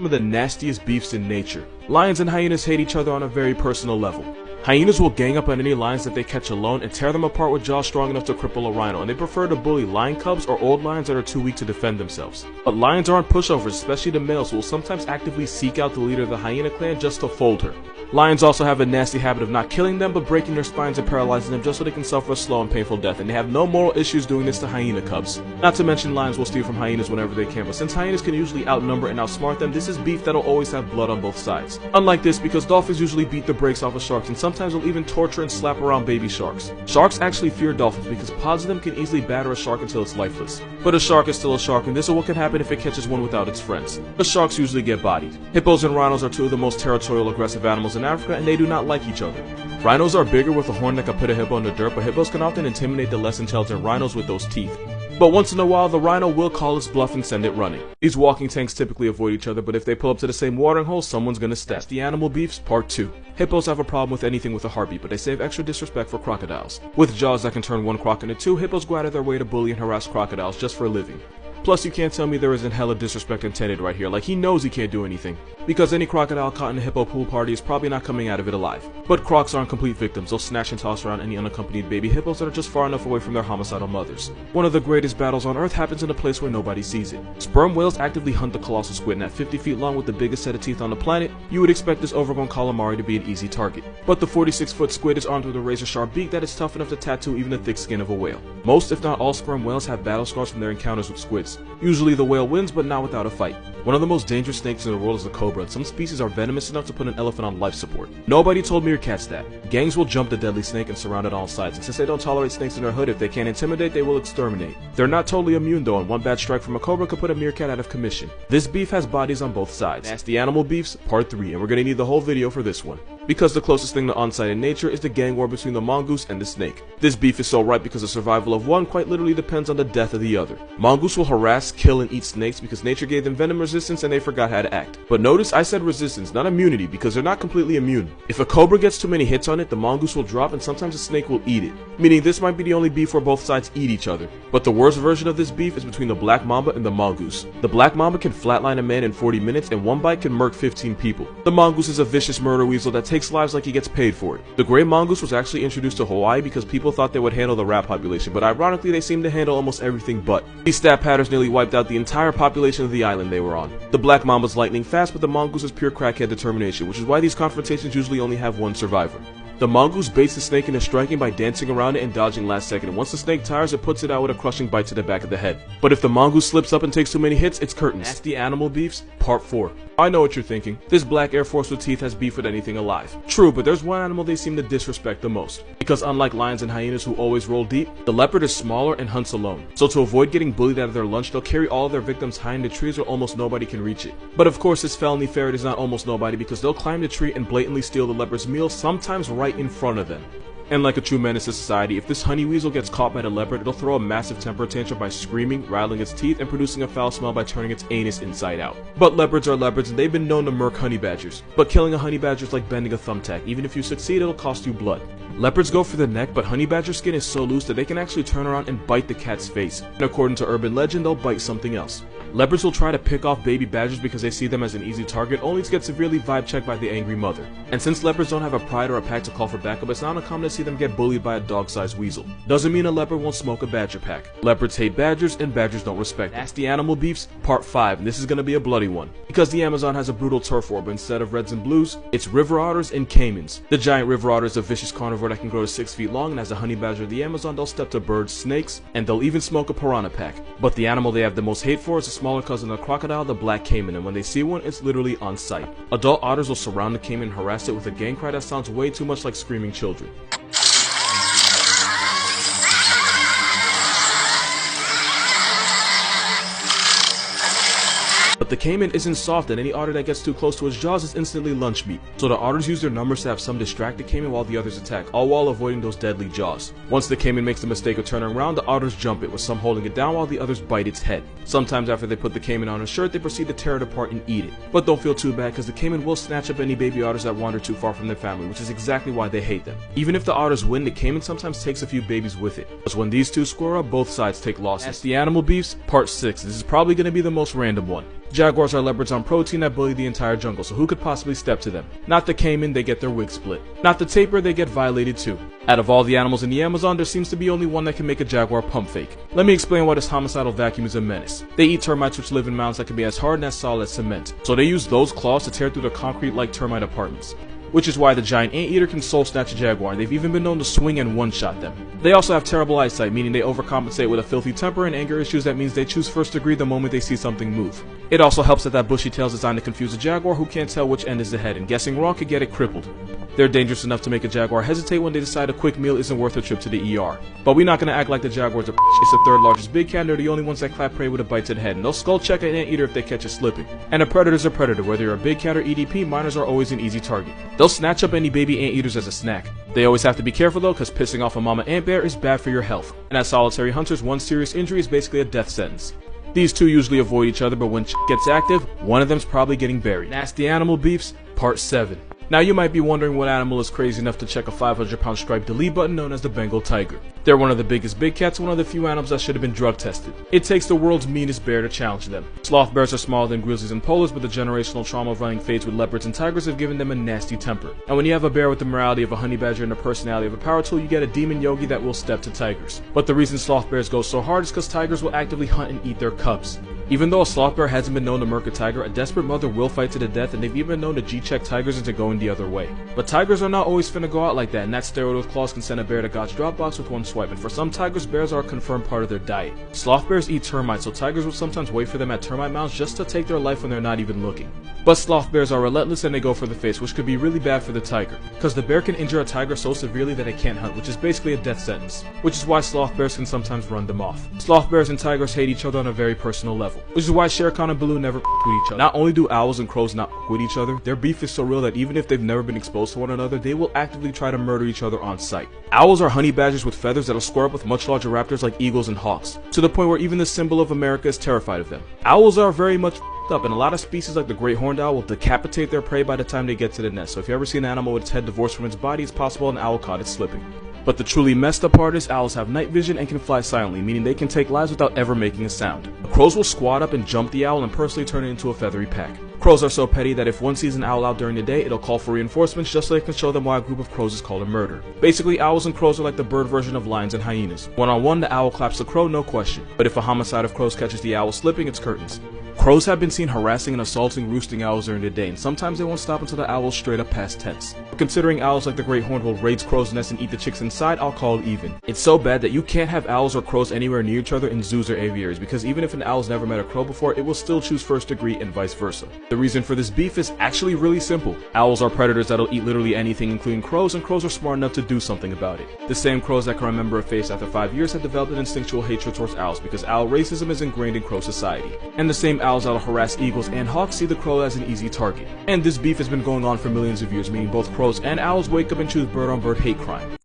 Some of the nastiest beefs in nature. Lions and hyenas hate each other on a very personal level. Hyenas will gang up on any lions that they catch alone and tear them apart with jaws strong enough to cripple a rhino, and they prefer to bully lion cubs or old lions that are too weak to defend themselves. But lions aren't pushovers, especially the males, who will sometimes actively seek out the leader of the hyena clan just to fold her. Lions also have a nasty habit of not killing them, but breaking their spines and paralyzing them just so they can suffer a slow and painful death, and they have no moral issues doing this to hyena cubs. Not to mention lions will steal from hyenas whenever they can, but since hyenas can usually outnumber and outsmart them, this is beef that'll always have blood on both sides. Unlike this, because dolphins usually beat the brakes off of sharks, and sometimes will even torture and slap around baby sharks. Sharks actually fear dolphins because pods of them can easily batter a shark until it's lifeless. But a shark is still a shark, and this is what can happen if it catches one without its friends. The sharks usually get bodied. Hippos and rhinos are two of the most territorial aggressive animals in Africa, and they do not like each other. Rhinos are bigger with a horn that can put a hippo in the dirt, but hippos can often intimidate the less intelligent rhinos with those teeth. But once in a while, the rhino will call its bluff and send it running. These walking tanks typically avoid each other, but if they pull up to the same watering hole, someone's gonna step. The animal beefs, part 2. Hippos have a problem with anything with a heartbeat, but they save extra disrespect for crocodiles. With jaws that can turn one croc into two, hippos go out of their way to bully and harass crocodiles just for a living. Plus, you can't tell me there isn't hella disrespect intended right here, like he knows he can't do anything. Because any crocodile caught in a hippo pool party is probably not coming out of it alive. But crocs aren't complete victims, they'll snatch and toss around any unaccompanied baby hippos that are just far enough away from their homicidal mothers. One of the greatest battles on Earth happens in a place where nobody sees it. Sperm whales actively hunt the colossal squid, and at 50 feet long with the biggest set of teeth on the planet, you would expect this overgrown calamari to be an easy target. But the 46-foot squid is armed with a razor-sharp beak that is tough enough to tattoo even the thick skin of a whale. Most, if not all, sperm whales have battle scars from their encounters with squids. Usually the whale wins, but not without a fight. One of the most dangerous snakes in the world is the cobra, and some species are venomous enough to put an elephant on life support. Nobody told meerkats that. Gangs will jump the deadly snake and surround it on all sides, and since they don't tolerate snakes in their hood, if they can't intimidate, they will exterminate. They're not totally immune though, and one bad strike from a cobra could put a meerkat out of commission. This beef has bodies on both sides. Nasty animal beefs, part 3, and we're gonna need the whole video for this one. Because the closest thing to on-site in nature is the gang war between the mongoose and the snake. This beef is so ripe because the survival of one quite literally depends on the death of the other. Mongoose will harass, kill, and eat snakes because nature gave them venom resistance and they forgot how to act. But notice I said resistance, not immunity, because they're not completely immune. If a cobra gets too many hits on it, the mongoose will drop and sometimes a snake will eat it. Meaning this might be the only beef where both sides eat each other. But the worst version of this beef is between the black mamba and the mongoose. The black mamba can flatline a man in 40 minutes and one bite can murk 15 people. The mongoose is a vicious murder weasel that takes lives like he gets paid for it. The gray mongoose was actually introduced to Hawaii because people thought they would handle the rat population, but ironically they seem to handle almost everything but. These stat patterns nearly wiped out the entire population of the island they were on. The black mamba's lightning fast, but the mongoose is pure crackhead determination, which is why these confrontations usually only have one survivor. The mongoose baits the snake into striking by dancing around it and dodging last second, and once the snake tires, it puts it out with a crushing bite to the back of the head. But if the mongoose slips up and takes too many hits, it's curtains. Nasty animal beefs, part 4. I know what you're thinking. This black Air Force with teeth has beef with anything alive. True, but there's one animal they seem to disrespect the most. Because unlike lions and hyenas who always roll deep, the leopard is smaller and hunts alone. So to avoid getting bullied out of their lunch, they'll carry all of their victims high in the trees where almost nobody can reach it. But of course this felony ferret is not almost nobody because they'll climb the tree and blatantly steal the leopard's meal, sometimes right in front of them. And like a true menace to society, if this honey weasel gets caught by the leopard, it'll throw a massive temper tantrum by screaming, rattling its teeth, and producing a foul smell by turning its anus inside out. But leopards are leopards and they've been known to murk honey badgers. But killing a honey badger is like bending a thumbtack. Even if you succeed, it'll cost you blood. Leopards go for the neck, but honey badger skin is so loose that they can actually turn around and bite the cat's face. And according to urban legend, they'll bite something else. Leopards will try to pick off baby badgers because they see them as an easy target, only to get severely vibe checked by the angry mother. And since leopards don't have a pride or a pack to call for backup, it's not uncommon to see them get bullied by a dog-sized weasel. Doesn't mean a leopard won't smoke a badger pack. Leopards hate badgers and badgers don't respect them. Nasty animal beefs, part 5, and this is gonna be a bloody one. Because the Amazon has a brutal turf war, but instead of reds and blues, it's river otters and caimans. The giant river otter is a vicious carnivore that can grow to 6 feet long, and as a honey badger of the Amazon, they'll step to birds, snakes, and they'll even smoke a piranha pack. But the animal they have the most hate for is a smaller cousin of the crocodile, the black caiman, and when they see one, it's literally on sight. Adult otters will surround the caiman and harass it with a gang cry that sounds way too much like screaming children. But the caiman isn't soft, and any otter that gets too close to its jaws is instantly lunch meat. So the otters use their numbers to have some distract the caiman while the others attack, all while avoiding those deadly jaws. Once the caiman makes the mistake of turning around, the otters jump it, with some holding it down while the others bite its head. Sometimes after they put the caiman on a shirt, they proceed to tear it apart and eat it. But don't feel too bad, because the caiman will snatch up any baby otters that wander too far from their family, which is exactly why they hate them. Even if the otters win, the caiman sometimes takes a few babies with it. Because when these two square up, both sides take losses. That's the animal beefs, part 6. This is probably going to be the most random one. Jaguars are leopards on protein that bully the entire jungle, so who could possibly step to them? Not the caiman, they get their wig split. Not the tapir, they get violated too. Out of all the animals in the Amazon, there seems to be only one that can make a jaguar pump fake. Let me explain why this homicidal vacuum is a menace. They eat termites which live in mounds that can be as hard and as solid as cement, so they use those claws to tear through the concrete like termite apartments. Which is why the giant anteater can soul snatch a jaguar, and they've even been known to swing and one-shot them. They also have terrible eyesight, meaning they overcompensate with a filthy temper and anger issues that means they choose first degree the moment they see something move. It also helps that bushy tail is designed to confuse a jaguar who can't tell which end is the head, and guessing wrong could get it crippled. They're dangerous enough to make a jaguar hesitate when they decide a quick meal isn't worth a trip to the ER. But we're not gonna act like the jaguars are it's the third largest big cat, they're the only ones that clap prey with a bite to the head, and they'll skull check an anteater if they catch it slipping. And a predator's a predator, whether you're a big cat or EDP, minors are always an easy target. They'll snatch up any baby anteaters as a snack. They always have to be careful though, cause pissing off a mama ant bear is bad for your health. And as solitary hunters, one serious injury is basically a death sentence. These two usually avoid each other, but when gets active, one of them's probably getting buried. Nasty Animal Beefs, Part 7. Now you might be wondering what animal is crazy enough to check a 500-pound striped delete button known as the Bengal tiger. They're one of the biggest big cats, one of the few animals that should have been drug tested. It takes the world's meanest bear to challenge them. Sloth bears are smaller than grizzlies and polars, but the generational trauma of running fades with leopards and tigers have given them a nasty temper. And when you have a bear with the morality of a honey badger and the personality of a power tool, you get a demon yogi that will step to tigers. But the reason sloth bears go so hard is because tigers will actively hunt and eat their cubs. Even though a sloth bear hasn't been known to murk a tiger, a desperate mother will fight to the death, and they've even been known to G-check tigers into going the other way. But tigers are not always finna go out like that, and that steroid with claws can send a bear to God's Dropbox with one swipe, and for some tigers, bears are a confirmed part of their diet. Sloth bears eat termites, so tigers will sometimes wait for them at termite mounds just to take their life when they're not even looking. But sloth bears are relentless and they go for the face, which could be really bad for the tiger, because the bear can injure a tiger so severely that it can't hunt, which is basically a death sentence, which is why sloth bears can sometimes run them off. Sloth bears and tigers hate each other on a very personal level, which is why Shere Khan and Baloo never with each other. Not only do owls and crows not with each other, their beef is so real that even if they've never been exposed to one another, they will actively try to murder each other on sight. Owls are honey badgers with feathers that'll square up with much larger raptors like eagles and hawks, to the point where even the symbol of America is terrified of them. Owls are very much up, and a lot of species like the great horned owl will decapitate their prey by the time they get to the nest, so if you ever see an animal with its head divorced from its body, it's possible an owl caught it slipping. But the truly messed up part is owls have night vision and can fly silently, meaning they can take lives without ever making a sound. Crows will squat up and jump the owl and personally turn it into a feathery pack. Crows are so petty that if one sees an owl out during the day, it'll call for reinforcements just so they can show them why a group of crows is called a murder. Basically, owls and crows are like the bird version of lions and hyenas. One-on-one, the owl claps the crow, no question. But if a homicide of crows catches the owl slipping, it's curtains. Crows have been seen harassing and assaulting roosting owls during the day, and sometimes they won't stop until the owl's straight up past tense. But considering owls like the great horned will raid crows' nests and eat the chicks inside, I'll call it even. It's so bad that you can't have owls or crows anywhere near each other in zoos or aviaries, because even if an owl's never met a crow before, it will still choose first degree and vice versa. The reason for this beef is actually really simple. Owls are predators that'll eat literally anything, including crows, and crows are smart enough to do something about it. The same crows that can remember a face after 5 years have developed an instinctual hatred towards owls because owl racism is ingrained in crow society. And the same owls that'll harass eagles and hawks see the crow as an easy target. And this beef has been going on for millions of years, meaning both crows and owls wake up and choose bird-on-bird hate crime.